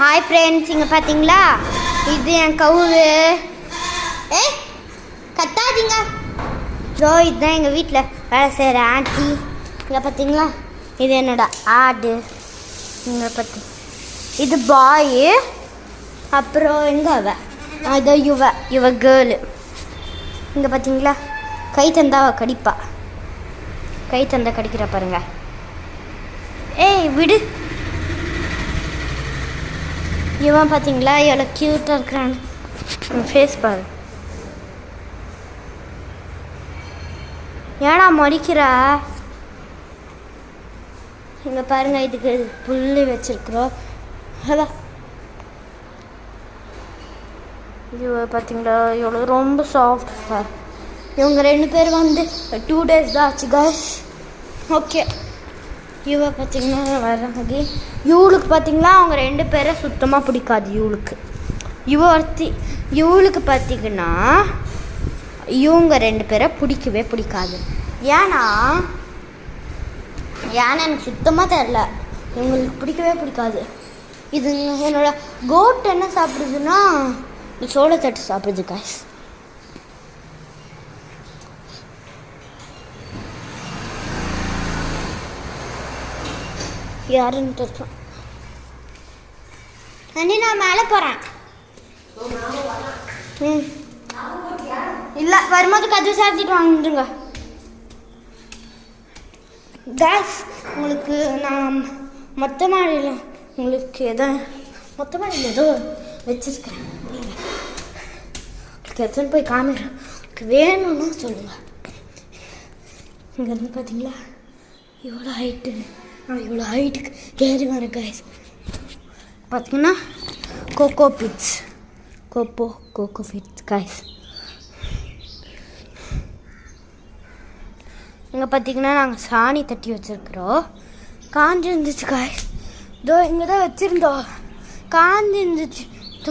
Hi friends, இங்கே பார்த்தீங்களா? இது என் கவுரு. கத்தாதீங்க. இதுதான் எங்கள் வீட்டில் வேலை செய்கிற ஆண்டி. இங்கே பார்த்தீங்களா? இது என்னோட ஆடு. இங்கே பார்த்தி இது பாய். அப்புறம் எங்கே அதோ இவ கேர்ளு. இங்கே பார்த்தீங்களா? கை தந்தா கடிப்பா. கை தந்தா கடிக்கிற பாருங்க. விடு. இவன் பார்த்தீங்களா எவ்வளோ க்யூட்டாக இருக்கிறான்னு. ஃபேஸ் பாரு. ஏன்னா மறிக்கிறா? இங்கே பாருங்கள், இதுக்கு புல்லு வச்சுருக்குறோம். அதான் இது பார்த்தீங்களா எவ்வளோ ரொம்ப சாஃப்ட். இவங்க 2 பேர் வந்து 2 days தான் ஆச்சு காய்ஸ். ஓகே, இவ பார்த்தீங்கன்னா வராங்க. இவளுக்கு பார்த்தீங்களா அவங்க 2 பேரை சுத்தமாக பிடிக்காது. இவளுக்கு பார்த்தீங்கன்னா இவங்க 2 பேரை பிடிக்கவே பிடிக்காது. ஏன்னா எனக்கு சுத்தமாக தெரில. இவங்களுக்கு பிடிக்கவே பிடிக்காது. இது என்னோட கோட் என்ன சாப்பிடுதுன்னா சோளத்தட்டு சாப்பிடுது காய்ஸ். யாருன்னு தெரியும். நான் மேலே போகிறேன். இல்லை, வரும்போது கதவு சாத்திட்டு வாங்கிடுங்க கேஸ். உங்களுக்கு நான் மொத்த மாடியில் உங்களுக்கு மொத்த மாடியில் ஏதோ வச்சுருக்கிறேன். உங்களுக்கு எடுத்துன்னு போய் காமிக்கிறேன். உங்களுக்கு வேணும்னா சொல்லுங்கள். இங்கேருந்து பார்த்தீங்களா இவ்வளோ ஹைட்டு. இவ்வளோ ஹைட்டுக்கு ஏறி வரேன் காய்ஸ். பார்த்தீங்கன்னா கோகோ பிட்ஸ் காய்ஸ். இங்கே பார்த்தீங்கன்னா நாங்கள் சாணி தட்டி வச்சுருக்குறோம். காஞ்சி இருந்துச்சு காய்ஸ். இதோ இங்கே தான் வச்சுருந்தோம். காஞ்சி இருந்துச்சு.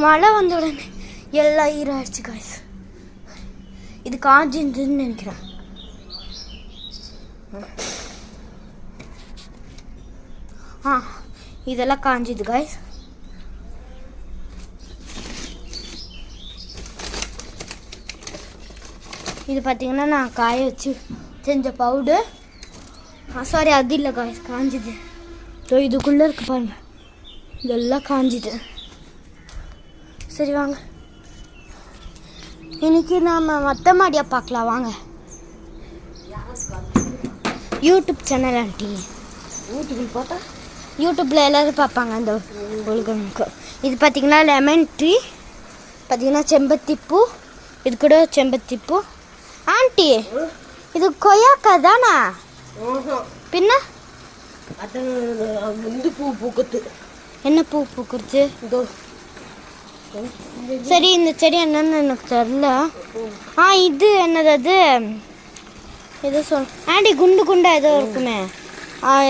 மழை வந்த உடனே எல்லாம் ஈராயிடுச்சு காய்ஸ். இது காஞ்சி இருந்துச்சுன்னு நினைக்கிறேன். இதெல்லாம் காஞ்சிது காய்ஸ். இது பார்த்தீங்கன்னா நான் காய வச்சு செஞ்ச பவுடர். சாரி, அது இல்லை காய்ஸ், காஞ்சிது. இதுக்குள்ளே இருக்கு பாருங்க. இதெல்லாம் காஞ்சிது. சரி வாங்க, இன்னைக்கு நாம் மொத்த மாடியாக பார்க்கலாம் வாங்க. YouTube channel aunty. யூடியூப்பில் எல்லோரும் பார்ப்பாங்க அந்த உலகமுக்கு. இது பார்த்திங்கன்னா லெமன் ட்ரீ. பார்த்திங்கன்னா செம்பருத்திப்பூ. இது கூட செம்பருத்திப்பூ. ஆண்டி, இது கொய்யாக்கா தானே? பின்ன பூ பூக்குது. என்ன பூ பூக்குறது? சரி, இந்த செடி என்னன்னு எனக்கு தெரில. இது என்னது? அது ஏதோ ஆண்டி குண்டு குண்டா ஏதோ இருக்குமே.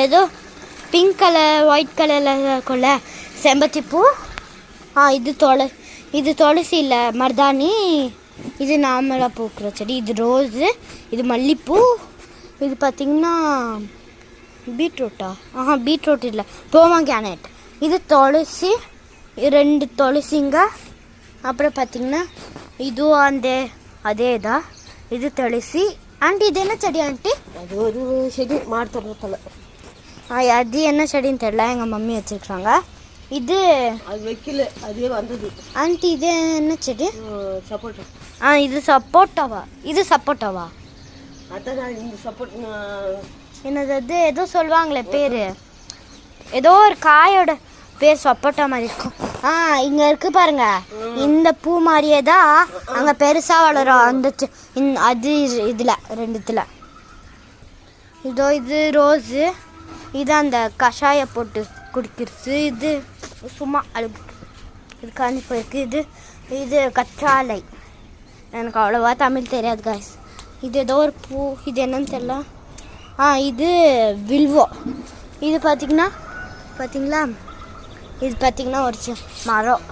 ஏதோ பிங்க் கலர் ஒயிட் கலரில் இருக்கும்ல செம்பருத்திப்பூ. இது துளசி இல்லை, மருதாணி. இது நார்மலாக பூக்கிற செடி. இது ரோஸு. இது மல்லிப்பூ. இது பார்த்திங்கன்னா பீட்ரூட்டா? பீட்ரூட் இல்லை, போமோகிரானேட். இது துளசி. 2 துளசிங்க. அப்புறம் பார்த்திங்கன்னா இதுவும் அதே தான். இது துளசி. ஆண்டி இது என்ன செடி ஆண்டி? அது ஒரு செடி மாடுத்தலை. அது என்ன செடின்னு தெரியல, எங்கள் மம்மி வச்சுருக்குறாங்க. இது அது வைக்கல, அதே வந்தது. ஆண்டி இது என்ன செடி? சப்போட்டா. இது சப்போட்டாவா? இது சப்போட்டாவா? அதான் இந்த சப்போட். என்னது அது? ஏதோ சொல்லுவாங்களே பேர். ஏதோ ஒரு காயோட பேர் சப்போட்டா மாதிரி இருக்கும். இங்கே இருக்கு பாருங்க. இந்த பூ மாதிரியே தான் அங்கே பெருசாக வளரும். அது இதில் 2த்துல. இது ரோஸு. இது அந்த கஷாய போட்டு குடிக்கிறது. இது சும்மா அழுகு. இது காஞ்சி போயிருக்கு. இது கற்றாழை. எனக்கு அவ்வளோவா தமிழ் தெரியாது காய்ஸ். இது ஏதோ ஒரு பூ. இது என்னன்னு தெரியல. இது வில்வோ. இது பார்த்தீங்களா? இது பார்த்திங்கன்னா ஒரு மரம்.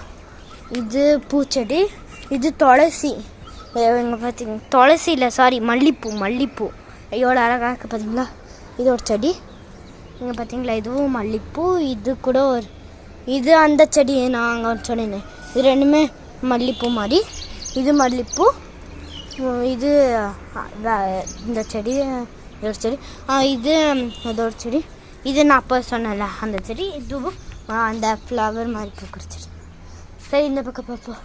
இது பூச்செடி. இது துளசி. இங்கே பார்த்தீங்கன்னா துளசி இல்லை, சாரி, மல்லிப்பூ. எவ்வளோ அழகாக இருக்குது பார்த்தீங்களா? இது ஒரு செடி. இங்கே பார்த்தீங்களா? இதுவும் மல்லிப்பூ. இது கூட ஒரு இது அந்த செடி நான் அங்கே சொன்னேனே, இது ரெண்டுமே மல்லிப்பூ மாதிரி. இது மல்லிப்பூ, இது இந்த செடி இதோட செடி, இது அதோட செடி. இது நான் அப்போ சொன்னேன்ல அந்த செடி. இதுவும் அந்த ஃப்ளவர் மாதிரி பூக்கிற செடி. சரி, இந்த பக்கம் பார்ப்போம்.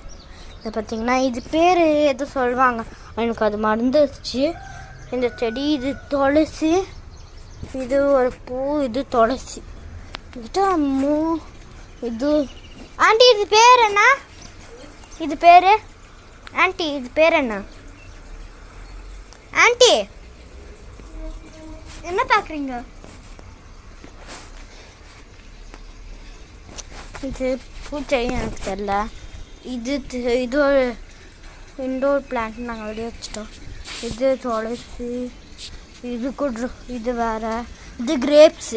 இதை பார்த்தீங்கன்னா இது பேர் எது சொல்லுவாங்க, எனக்கு அது மறந்துச்சு. இந்த செடி இது துளசி, இது ஒரு பூ, இது துளசி. இது ஆண்டி இது பேர் என்ன? இது பேர் ஆண்டி, இது பேர் என்ன ஆண்டி? என்ன பார்க்குறீங்க? இது பூச்செடி எனக்கு தெரியல. இது ஒரு இன்டோர் பிளான்ட் நாங்கள் வெளியே வச்சுட்டோம். இது துளசி, இது கூட, இது வேறு, இது கிரேப்ஸ்.